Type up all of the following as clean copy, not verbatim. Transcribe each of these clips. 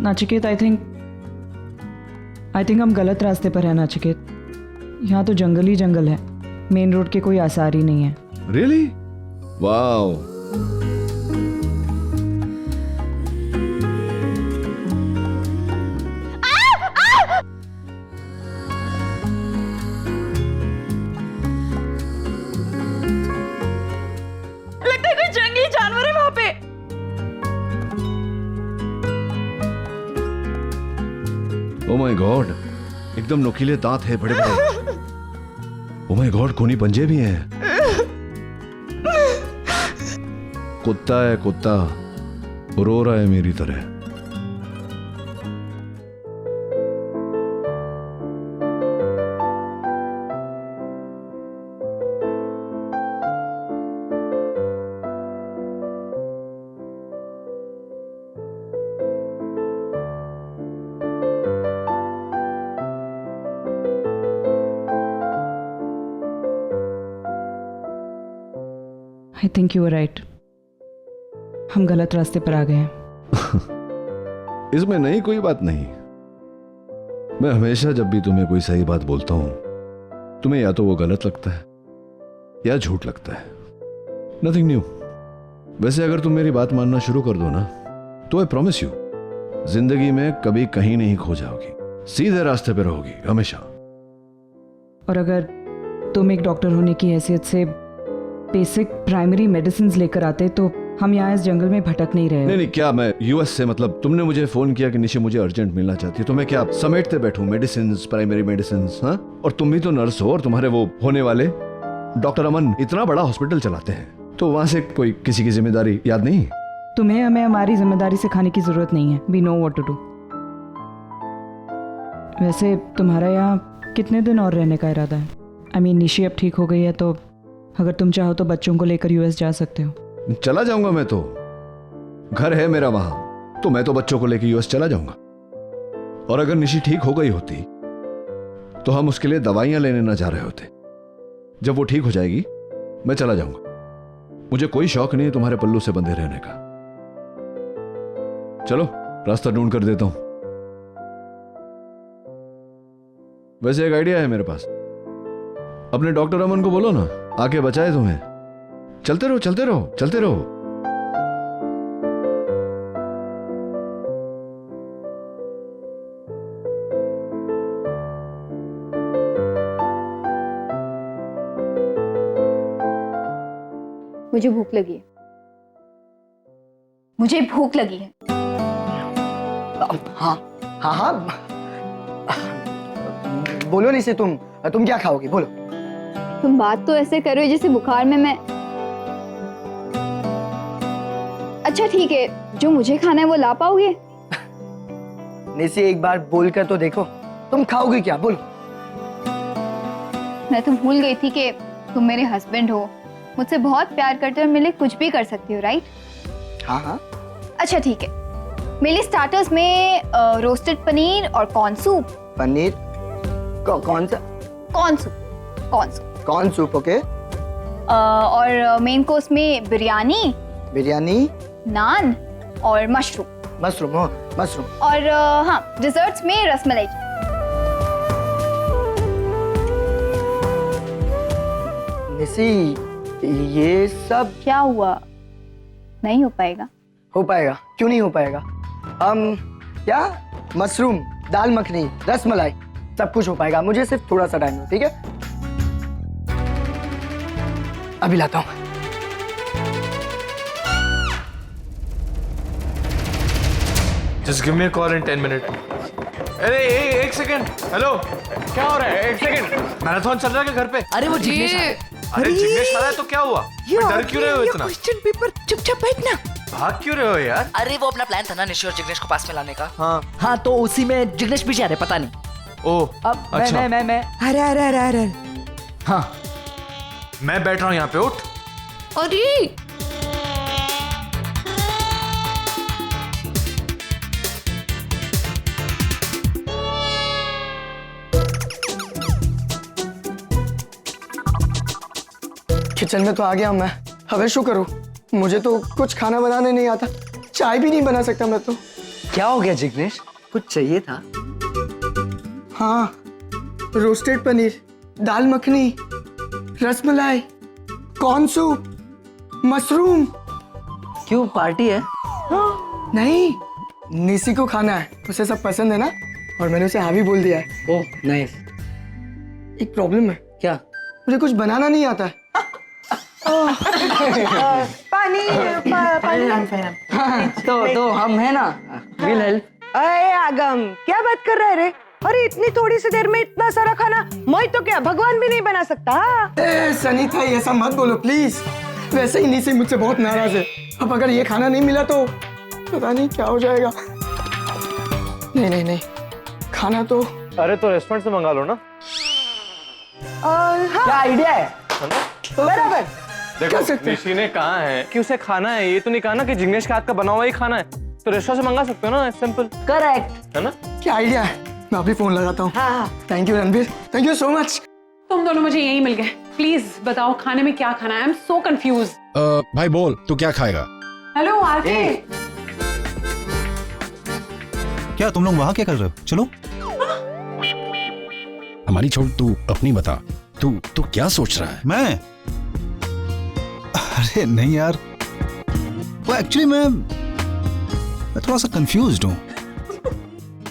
Nachiketa, I think हम गलत रास्ते पर हैं नाचिकेत। यहाँ तो जंगल ही जंगल है, मेन रोड के कोई आसार ही नहीं है। रियली? वाओ। लगता है कोई जंगली जानवर है वहां पे। ओ माय गॉड, एकदम नुकीले दांत है बड़े बड़े। ओ माय गॉड, खूनी पंजे भी हैं। कुत्ता है कुत्ता, रो रहा है मेरी तरह। I think you are right, हम गलत रास्ते पर आ गए हैं। इसमें नहीं, कोई बात नहीं। मैं हमेशा जब भी तुम्हें कोई सही बात बोलता हूं, तुम्हें या तो वो गलत लगता है या झूठ लगता है। Nothing new. वैसे अगर तुम मेरी बात मानना शुरू कर दो ना, तो आई प्रॉमिस यू, जिंदगी में कभी कहीं नहीं खो जाओगी, सीधे रास्ते पे रहोगी हमेशा। और अगर तुम एक डॉक्टर होने की हैसियत से बेसिक प्राइमरी मेडिसिन लेकर आते तो हम यहाँ इस जंगल में भटक नहीं रहे। नहीं, क्या मैं यूएस से, मतलब तुमने मुझे फोन किया कि निशि मुझे अर्जेंट मिलना चाहती है, तो मैं क्या समेटते बैठूं मेडिसिन, प्राइमरी मेडिसिन? हाँ, और तुम भी तो नर्स हो, और तुम्हारे वो होने वाले डॉक्टर अमन इतना बड़ा हॉस्पिटल चलाते हैं, तो वहां से कोई किसी की जिम्मेदारी याद नहीं? तुम्हें हमें हमारी जिम्मेदारी सिखाने की जरूरत नहीं है। We know what to do. वैसे तुम्हारा यहाँ कितने दिन और रहने का इरादा है? आई मीन, निशि अब ठीक हो गई है, तो अगर तुम चाहो तो बच्चों को लेकर यूएस जा सकते हो। चला जाऊंगा, मैं तो, घर है मेरा वहां, तो मैं तो बच्चों को लेकर यूएस चला जाऊंगा। और अगर निशि ठीक हो गई होती तो हम उसके लिए दवाइयां लेने ना जा रहे होते। जब वो ठीक हो जाएगी मैं चला जाऊंगा। मुझे कोई शौक नहीं है तुम्हारे पल्लू से बंधे रहने का। चलो रास्ता ढूंढ कर देता हूं। वैसे एक आइडिया है मेरे पास, अपने डॉक्टर अमन को बोलो ना आके बचाए तुम्हें। चलते रहो चलते रहो चलते रहो। मुझे भूख लगी है, मुझे भूख लगी है। हाँ हाँ हाँ, बोलो नहीं से तुम क्या खाओगी, बोलो। तुम बात तो ऐसे कर रहे हो जैसे बुखार में मैं। अच्छा ठीक है, जो मुझे खाना है वो ला पाओगे? निशी एक बार बोल कर तो देखो, तुम खाओगी क्या, बोलो। मैं तो भूल गई थी कि तुम मेरे हस्बैंड हो, मुझसे बहुत प्यार करते हो और मेरे लिए कुछ भी कर सकती हो, राइट? हाँ हाँ। अच्छा ठीक है, मेरे स्टार्टर्स में रोस्टेड पनीर और कॉर्न सूप। पनीर कौन सा? Corn soup, corn soup. Corn soup, okay. और मेन कोर्स में बिरयानी, नान और मशरूम। मशरूम। और हाँ, डिजर्ट्स में रसमलाई। निशी ये सब क्या हुआ, नहीं हो पाएगा? हो पाएगा, क्यों नहीं हो पाएगा? क्या मशरूम, दाल मखनी, रसमलाई, सब कुछ हो पाएगा। मुझे सिर्फ थोड़ा सा टाइम दो, ठीक है? अभी लाता हूँ। Just give me a call in 10 minutes. अरे एक सेकंड, हेलो, क्या हो रहा है? एक सेकंड, मैराथन चल रहा है क्या घर पे? अरे वो जिग्नेश आ रहा है। अरे जिग्नेश आ रहा है तो क्या हुआ? डर क्यों रहे हो इतना? क्वेश्चन पेपर, चुपचाप बैठना। भाग क्यों रहे हो यार? अरे वो अपना प्लान था ना निशि और जिग्नेश को पास में लाने का। हाँ तो उसी में जिग्नेश भी जा रहे, पता नहीं। ओह अब अच्छा। मैं अरे हाँ, मैं बैठ रहा हूँ यहाँ पे, उठ। अरे किचन में तो आ गया मैं, अब शू करूँ? मुझे तो कुछ खाना बनाने नहीं आता, चाय भी नहीं बना सकता मैं तो। क्या हो गया जिग्नेश, कुछ चाहिए था? हाँ, roasted paneer, dal makhani, rasmalai, corn soup, mushroom. क्यों, पार्टी है? नहीं, निसी को खाना है, उसे सब पसंद है ना, और मैंने उसे हाँ भी बोल दिया है। Oh nice. एक प्रॉब्लम है, क्या? मुझे कुछ बनाना नहीं आता है। पानी तो हम है ना, विल हेल्प। अरे आगम, क्या बात कर रहा है रे? अरे इतनी थोड़ी सी देर में इतना सारा खाना, मैं तो क्या भगवान भी नहीं बना सकता? ए सनीता, ऐसा मत बोलो प्लीज। वैसे ही निसी मुझसे बहुत नाराज है, अब अगर ये खाना नहीं मिला तो पता नहीं क्या हो जाएगा। नहीं नहीं नहीं, खाना तो अरे तो रेस्टोरेंट से मंगा लो ना। हाँ, क्या आइडिया है? बराबर। देखो निशी ने कहा है कि उसे खाना है, ये तो नहीं कहा ना कि जिग्नेश के हाथ का बना हुआ ही खाना है, तो रेस्टोरेंट से मंगा सकते हो ना, सिंपल करेक्ट है ना। क्या आइडिया है, मैं अभी फोन लगाता हूँ। हाँ, thank you Ranbir, thank you so much. तुम दोनों मुझे यही मिल गए। प्लीज बताओ खाने में क्या खाना है? I am so confuse. भाई बोल, तू क्या खाएगा? Hello RK. क्या तुम लोग वहाँ क्या कर रहे हो? चलो। हमारी छोड़, तू अपनी बता। तू क्या सोच रहा है? मैं? अरे नहीं यार, वो एक्चुअली मैं थोड़ा सा कंफ्यूज्ड हूँ।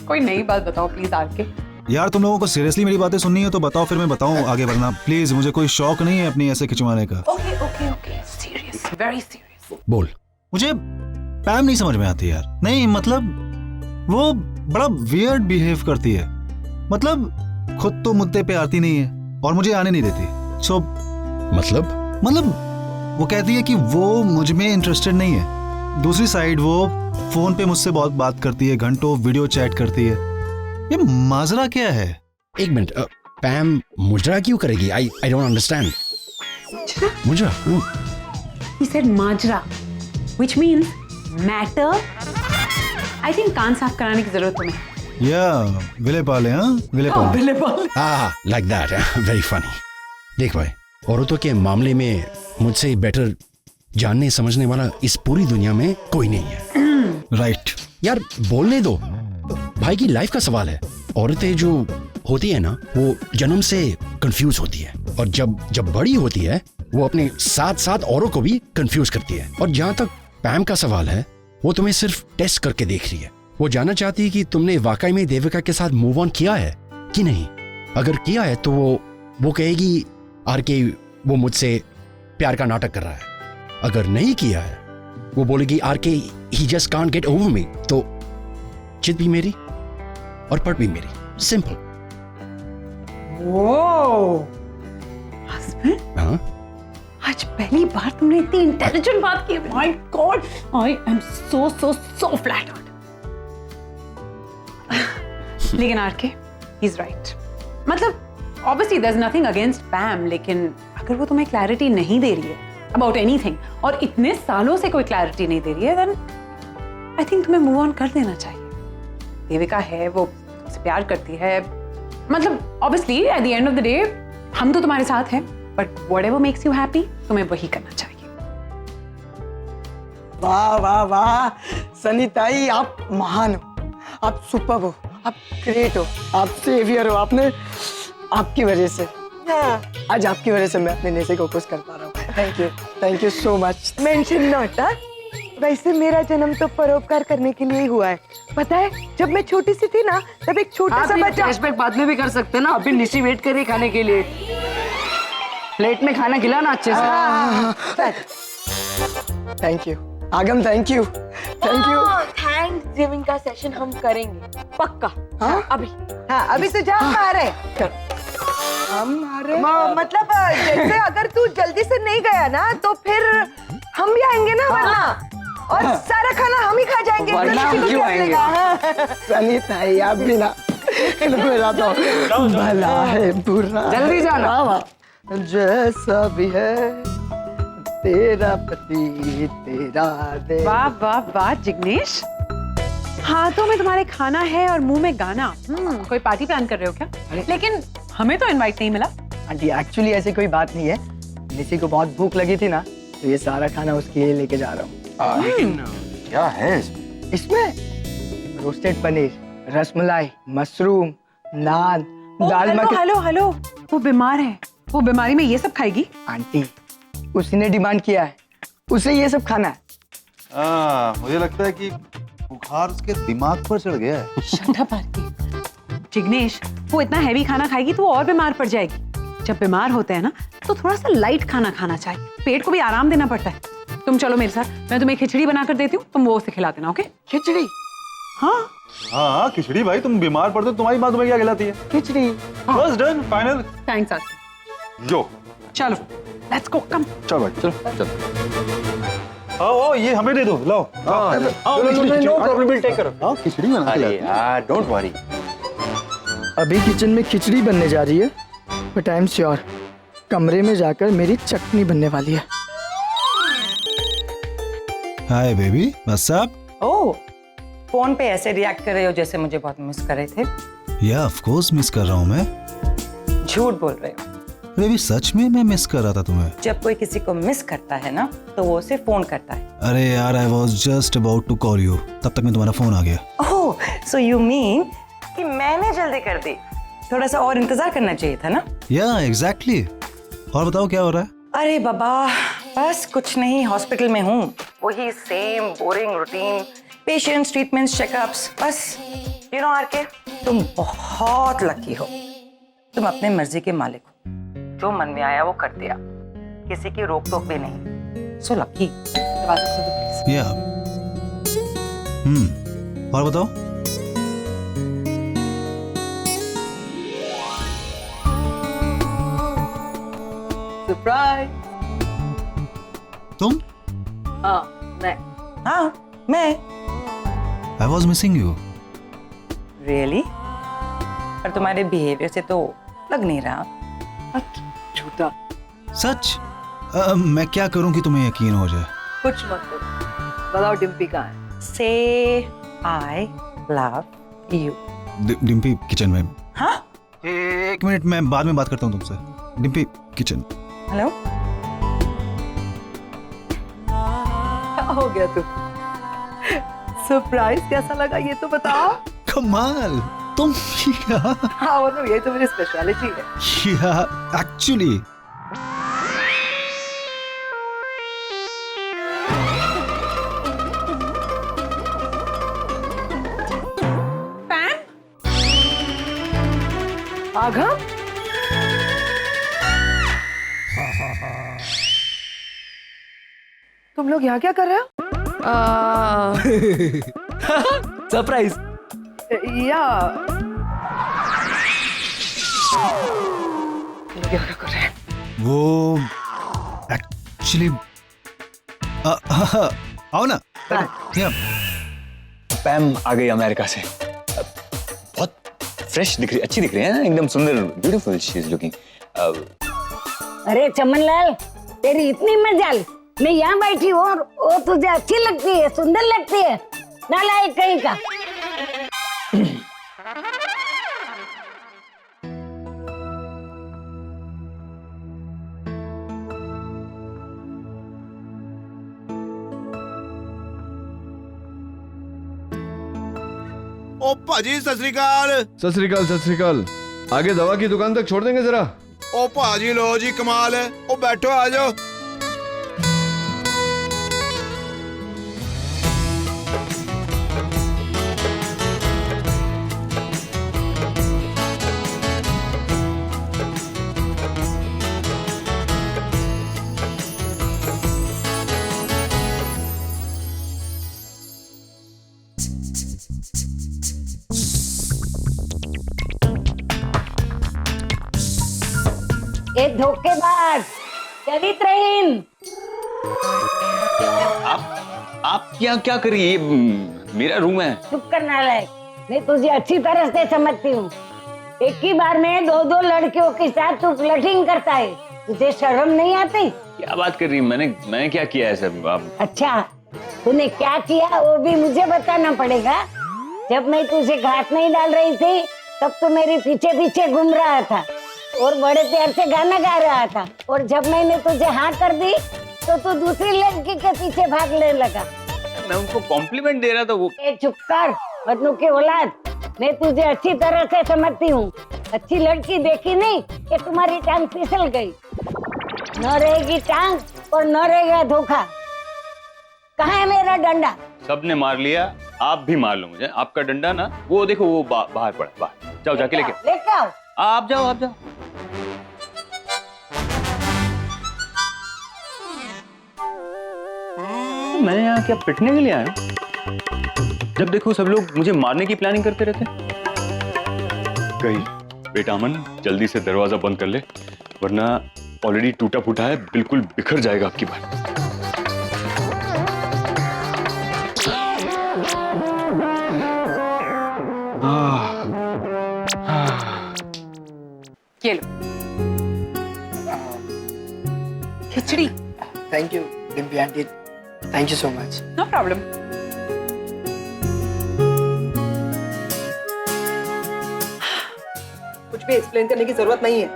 कोई नई बात बताओ प्लीज आरके। यार तुम लोगों को सीरियसली मेरी बातें सुननी है तो बताओ, फिर मैं बताऊँ आगे बढ़ना। प्लीज, मुझे कोई शौक नहीं है अपनी ऐसे खिंचवाने का। Okay okay okay, serious, very serious. बोल। मुझे पैम नहीं समझ में आती यार। नहीं मतलब वो बड़ा वियर्ड बिहेव करती है, मतलब खुद तो मुद्दे पे आती नहीं है और मुझे आने नहीं देती। सो मतलब वो कहती है कि वो मुझ में इंटरेस्टेड नहीं है। दूसरी साइड वो फोन पे मुझसे बहुत बात करती है, घंटों वीडियो चैट करती है। ये माजरा क्या है? एक मिनट, पैम मुजरा क्यों करेगी? I don't understand. मुजरा? He said Majra, which means matter. I think कान साफ कराने की जरूरत तुम्हें। या विले पाले, हाँ विले पाले। हाँ, लाइक दैट, वेरी फनी। देख भाई, औरतों के मामले में मुझसे बेटर जानने समझने वाला इस पूरी दुनिया में कोई नहीं है। राइट। यार बोलने दो, भाई की लाइफ का सवाल है। औरतें जो होती है ना, वो जन्म से कंफ्यूज होती है, और जब बड़ी होती है वो अपने साथ साथ औरों को भी कंफ्यूज करती है। और जहाँ तक पैम का सवाल है, वो तुम्हें सिर्फ टेस्ट करके देख रही है। वो जानना चाहती है कि तुमने वाकई में देविका के साथ मूव ऑन किया है कि नहीं। अगर किया है तो वो कहेगी आरके वो मुझसे प्यार का नाटक कर रहा है। अगर नहीं किया है, वो बोलेगी RK he just can't get over me. तो चित भी मेरी और पट भी मेरी, सिंपल। हस्बैंड, हाँ, आज पहली बार तुमने इतनी इंटेलिजेंट बात की। My god, I am so so so flattered. लेकिन आरके, ही इज राइट। मतलब obviously there is nothing against Pam, लेकिन अगर वो तुम्हें क्लैरिटी नहीं दे रही है अबाउट एनीथिंग, और इतने सालों से कोई क्लैरिटी नहीं दे रही है, देन आई थिंक तुम्हें मूव ऑन कर देना चाहिए। देविका है, वो तुमसे प्यार करती है। मतलब obviously at the end of the day हम तो तुम्हारे साथ हैं, but whatever makes you happy तुम्हें वही करना चाहिए। वाह वाह वाह सनीताई, आप महान हो, आप सुपर्ब हो, आप ग्रेट हो, आप सेवियर हो। आपकी वजह से, आज आपकी वजह से मैं अपने नेसे को खुश कर पा रहा हूँ। Thank you so much. Mention not. वैसे मेरा जन्म तो परोपकार करने के लिए ही हुआ है। पता है, जब मैं छोटी सी थी ना, तब एक छोटा सा बच्चा। फ्लैशबैक बाद में भी कर सकते हैं ना, अभी निशी वेट कर रही खाने के लिए। प्लेट में खाना खिलाना अच्छे से। थैंक यू आगम, थैंक यू। थैंक्स गिविंग का सेशन हम करेंगे पक्का। हाँ अभी तो जा आ रहे हम आ रहे। मतलब जैसे अगर तू जल्दी से नहीं गया ना, तो फिर हम भी आएंगे ना, वरना और सारा खाना हम ही खा जाएंगे। वरना हम क्यों आएंगे? सनीताई, आप भी ना, मैं जाता हूँ। भला है बुरा, जल्दी जाना। जैसा भी है तेरा पति तेरा दे। वाह वाह वाह जिग्नेश, हाथों में तुम्हारे खाना है और मुंह में गाना। कोई पार्टी प्लान कर रहे हो क्या? लेकिन हमें तो इनवाइट नहीं मिला। आंटी एक्चुअली ऐसी कोई बात नहीं है, निशी को बहुत भूख लगी थी ना, तो ये सारा खाना उसके लिए लेके जा रहा हूँ। लेकिन क्या है इसमें? इसमें रोस्टेड पनीर, रसमलाई, मशरूम, नान, दाल मखनी। हेलो हेलो, वो बीमार है, वो बीमारी में ये सब खाएगी? आंटी, उसी ने डिमांड किया है, उसे ये सब खाना है। मुझे लगता है कि बुखार उसके दिमाग पर चढ़ गया है। शट अप आरती। जिग्नेश, वो इतना हैवी खाना खाएगी तो वो और बीमार पड़ जाएगी। जब बीमार होते हैं ना तो थोड़ा सा लाइट खाना खाना चाहिए, पेट को भी आराम देना पड़ता है। तुम चलो मेरे साथ, मैं तुम्हें खिचड़ी बनाकर देती हूँ, तुम वो उसे खिला देना। ओके? खिचड़ी? हाँ हाँ खिचड़ी भाई, तुम बीमार पड़ते हो, तुम्हारी माँ तुम्हें क्या खिलाती है? खिचड़ी। बस डन, फाइनल। थैंक्स आरती। जो चलो लेट्स गो, कम। चलो भाई, चलो चलो। आओ ये हमें दे दो, लाओ। No problem, will take care. हाँ खिचड़ी बना के लाते हैं। यार डोंट वरी। अभी किचन में खिचड़ी बनने जा रही है, बट आई एम श्योर कमरे में जाकर मेरी चटनी बनने वाली है। Hi baby, what's up? Oh, phone पे ऐसे रिएक्ट कर रहे हो जैसे मुझे बहुत मिस कर रहे थे। या ऑफ कोर्स मिस कर रहा हूँ मैं। झूठ बोल रहे हो। बेबी सच में मैं मिस कर रहा था तुम्हें। जब कोई किसी को मिस करता है ना तो वो उसे फोन करता है। अरे यार, I was just about to call you, तब तक में तुम्हारा फोन आ गया। ओह, सो यू मीन कि मैंने जल्दी कर दी, थोड़ा सा और इंतजार करना चाहिए था ना? या एग्जैक्टली। और बताओ क्या हो रहा है? अरे बाबा, बस कुछ नहीं, हॉस्पिटल में हूँ, वही same boring routine, patients, treatments, checkups, बस। यू नो आरके, तुम बहुत लकी हो, तुम अपने मर्जी के मालिक हो, जो मन में आया वो कर दिया, किसी की रोक टोक भी नहीं। So lucky. या और बताओ। सरप्राइज। तुम? हाँ मैं। I was missing you. Really? पर तुम्हारे बिहेवियर से तो लग नहीं रहा। झूठा। सच? मैं क्या करूं कि तुम्हें यकीन हो जाए? कुछ मत करो, बताओ डिम्पी कहाँ है? से I love you. Dimpy kitchen में। हाँ? एक मिनट, मैं बाद में बात करता हूँ तुमसे। डिम्पी किचन। हेलो? क्या हो गया तुम? सरप्राइज कैसा लगा ये तो बताओ। कमाल, तुम। हाँ मतलब ये तो मेरी स्पेशलिटी है। एक्चुअली आघा? तुम लोग यहाँ क्या कर रहे हो? सरप्राइज। या क्या कर रहे हैं? वो एक्चुअली आओ ना। पैम आ गई अमेरिका से, बहुत फ्रेश दिख रही, अच्छी दिख रही है ना, एकदम सुंदर, ब्यूटीफुल शी इज लुकिंग। अरे चमनलाल, तेरी इतनी मजाल, मैं यहाँ बैठी हूँ और वो तुझे अच्छी लगती है, सुंदर लगती है, नालायक कहीं का। ओ भाजी सत श्री अकाल। सत श्री अकाल, सत श्री अकाल। आगे दवा की दुकान तक छोड़ देंगे जरा? ओ भाजी लो जी, कमाल है। ओ बैठो, आ जाओ। एक धोखेबाज, चरित्रहीन। आप क्या कर रही है? मेरा रूम है। चुप कर नालायक, मैं तुझे अच्छी तरह से समझती हूँ। एक ही बार में दो दो लड़कियों के साथ तू फ्लर्टिंग करता है, तुझे शर्म नहीं आती? क्या बात कर रही है? मैंने क्या किया है सर? आप अच्छा, तूने क्या किया वो भी मुझे बताना पड़ेगा। जब मैं तुझे घात नहीं डाल रही थी तब तो मेरे पीछे पीछे घूम रहा था, और बड़े प्यार से गाना गा रहा था, और जब मैंने तुझे हाँ कर दी तो तू दूसरी लड़की के पीछे भागने लगा। मैं उनको कॉम्प्लीमेंट दे रहा था वो। ए चुप कर, बदनू की औलाद, मैं तुझे अच्छी तरह से समझती हूँ। अच्छी लड़की देखी नहीं कि तुम्हारी टांग फिसल गई। न रहेगी टांग और न रहेगा धोखा। कहाँ है मेरा डंडा? सबने मार लिया, आप भी मार लो मुझे। आपका डंडा ना वो देखो वो बाहर पड़ा, बाहर जाओ जाके लेके आओ। आप जाओ आप जाओ। मैं यहाँ क्या पिटने के लिए आया हूँ? जब देखो सब लोग मुझे मारने की प्लानिंग करते रहते। गई बेटा अमन, जल्दी से दरवाजा बंद कर ले, वरना ऑलरेडी टूटा फूटा है, बिल्कुल बिखर जाएगा आपकी बात। ये लो खिचड़ी। Thank you Dimpy aunty, thank you so much. No problem. कुछ भी एक्सप्लेन करने की जरूरत नहीं है।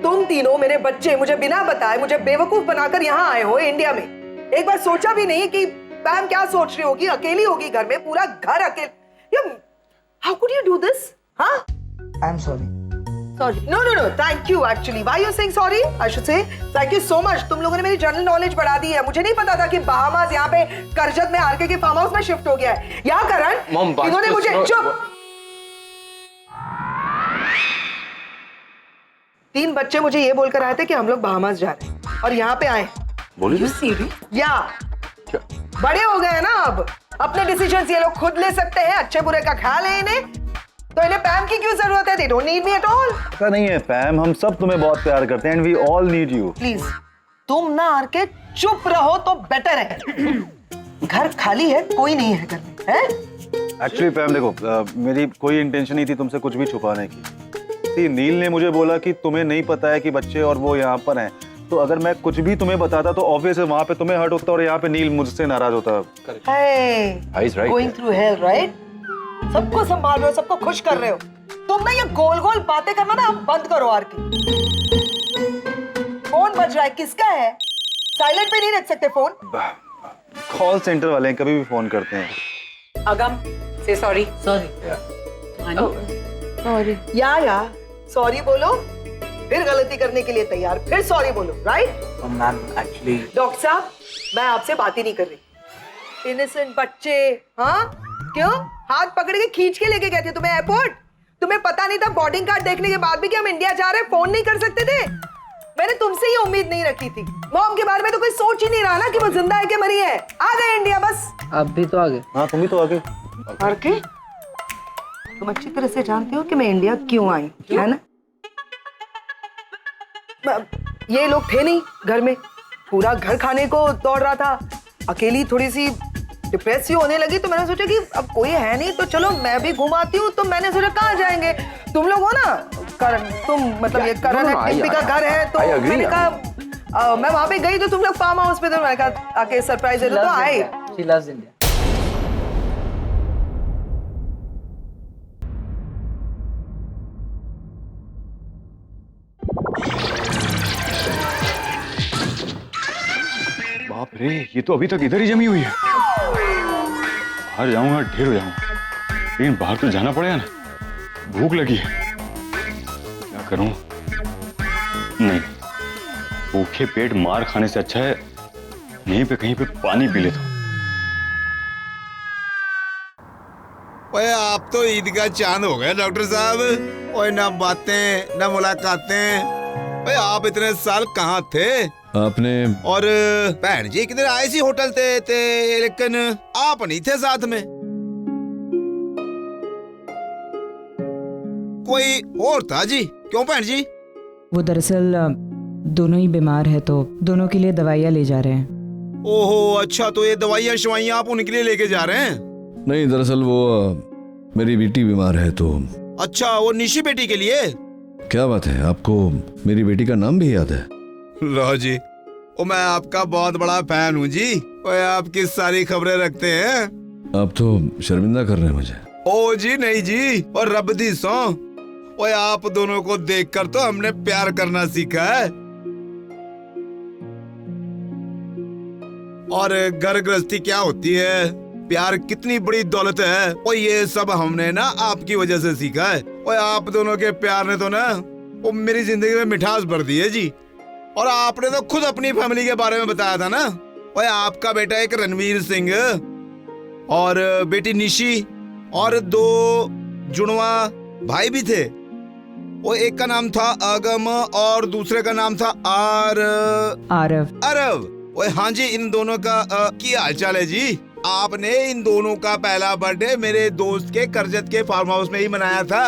तुम तीनों मेरे बच्चे मुझे बिना बताए, मुझे बेवकूफ बनाकर यहाँ आए हो इंडिया में। एक बार सोचा भी नहीं कि पैम क्या सोच रही होगी, अकेली होगी घर में, पूरा घर अकेले। How could you do this? हाँ, I am sorry. Sorry. No, no, no. Thank you. Actually, why you're saying sorry? I should say thank you so much. तुम लोगों ने मेरी जनरल नॉलेज बढ़ा दी है। मुझे नहीं पता था कि बहामास यहाँ पे करजत में आरके के फार्म हाउस में शिफ्ट हो गया है। यहाँ करण, इन्होंने मुझे चुप। 3 बच्चे मुझे ये बोलकर आए थे कि हम लोग बहामास जा रहे हैं और यहाँ पे आए। बोलिए। या बड़े हो गए ना अब, अपने डिसीजंस ये लोग खुद ले सकते हैं। अच्छे बुरे का ख्याल है इन्हें, तो इन्हें पैम की क्यों जरूरत है? They don't need me at all. ऐसा नहीं है पैम, हम सब तुम्हें बहुत प्यार करते हैं and we all need you. Please तुम ना आके चुप रहो तो बेटर है। घर खाली है, कोई नहीं है घर में, हैं? एक्चुअली पैम देखो, मेरी कोई इंटेंशन नहीं थी तुमसे कुछ भी छुपाने की। नील ने मुझे बोला कि तुम्हें नहीं पता है कि बच्चे और वो यहाँ पर हैं, तो अगर मैं कुछ भी तुम्हें बताता तो ऑब्वियस है वहाँ पे तुम्हें हर्ट होता और यहाँ पे नील मुझसे नाराज होता। Going through hell, right? सबको संभाल रहे हो, सबको खुश कर रहे हो। तुम ना ये गोल गोल बातें करना ना अब बंद करो आरके। फोन बज रहा है, किसका है? साइलेंट पे नहीं रख सकते फोन। कॉल सेंटर वाले हैं, कभी भी फोन करते हैं। अगम से सॉरी। सॉरी या सॉरी बोलो, फिर गलती करने के लिए तैयार, फिर सॉरी बोलो, राइट? मैम एक्चुअली डॉक्टर साहब, मैं आपसे बात ही नहीं कर रही। इनोसेंट बच्चे, हाँ क्यों हाथ पकड़ के खींच के लेके गए थे तुम्हें एयरपोर्ट? तुम्हें पता नहीं था बोर्डिंग कार्ड देखने के बाद भी कि हम इंडिया जा रहे हैं? फोन नहीं कर सकते थे? मैंने तुमसे ये उम्मीद नहीं रखी थी। मॉम के बारे में तो कोई सोच ही नहीं रहा ना कि वो जिंदा है कि मरी है। आ गए इंडिया बस। आप भी तो आ गए। हाँ तुम भी तो आ गए। आरके, तुम अच्छी तरह से जानते हो कि मैं इंडिया क्यों आई, है ना? ये लोग थे नहीं घर में, पूरा घर खाने को दौड़ रहा था। अकेली थोड़ी सी डिप्रेस ही होने लगी, तो मैंने सोचा कि अब कोई है नहीं तो चलो मैं भी घुमाती हूँ। तो मैंने सोचा कहाँ जाएंगे, तुम लोग हो ना करण, तुम मतलब ये करण है, डिम्पी का घर है, तो मैंने कहा मैं वहां पे गई तो तुम लोग फार्म हाउस पे, तो मैंने कहा आके सरप्राइज दे दो, तो आए। She loves India. बाप रे, ये तो अभी तक इधर ही जमी हुई है। बाहर जाऊंगा ढेर हो जाऊंगा, लेकिन बाहर तो जाना पड़ेगा ना, भूख लगी है। क्या करूं? नहीं, भूखे पेट मार खाने से अच्छा है यहीं पे कहीं पे पानी पी लेता हूं। ओए आप तो ईद का चांद हो गए डॉक्टर साहब। ओए ना बातें ना मुलाकातें। ओए आप इतने साल कहाँ थे? आपने और बहन जी किधर आए सी होटल ते लेकिन आप नहीं थे साथ में। कोई और था जी? क्यों बहन जी? वो दरअसल दोनों ही बीमार है, तो दोनों के लिए दवाइयाँ ले जा रहे हैं। ओहो अच्छा, तो ये दवाइयाँ शवाइयाँ आप उनके लिए लेके जा रहे हैं? नहीं, दरअसल वो मेरी बेटी बीमार है तो। अच्छा, वो निशी बेटी के लिए? क्या बात है, आपको मेरी बेटी का नाम भी याद है? लो जी, ओ मैं आपका बहुत बड़ा फैन हूँ जी। ओए आप किस सारी खबरें रखते हैं? आप तो शर्मिंदा कर रहे हैं मुझे। ओ जी नहीं जी, और रब दी सौ, ओए आप दोनों को देखकर तो हमने प्यार करना सीखा है। और घर गृहस्थी क्या होती है, प्यार कितनी बड़ी दौलत है, और ये सब हमने ना आपकी वजह से सीखा है। और आप दोनों के प्यार ने तो ना वो मेरी जिंदगी में मिठास भर दी है जी। और आपने तो खुद अपनी फैमिली के बारे में बताया था ना। और आपका बेटा एक रणवीर सिंह और बेटी निशी और 2 जुड़वा भाई भी थे। वो एक का नाम था आगम और दूसरे का नाम था आरव। ओए हाँ जी, इन दोनों का क्या हाल चाल है जी? आपने इन दोनों का पहला बर्थडे मेरे दोस्त के करजत के फार्म हाउस में ही मनाया था।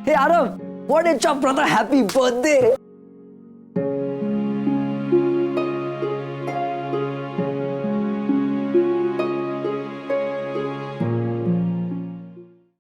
Hey Aarav, what is your brother, happy birthday.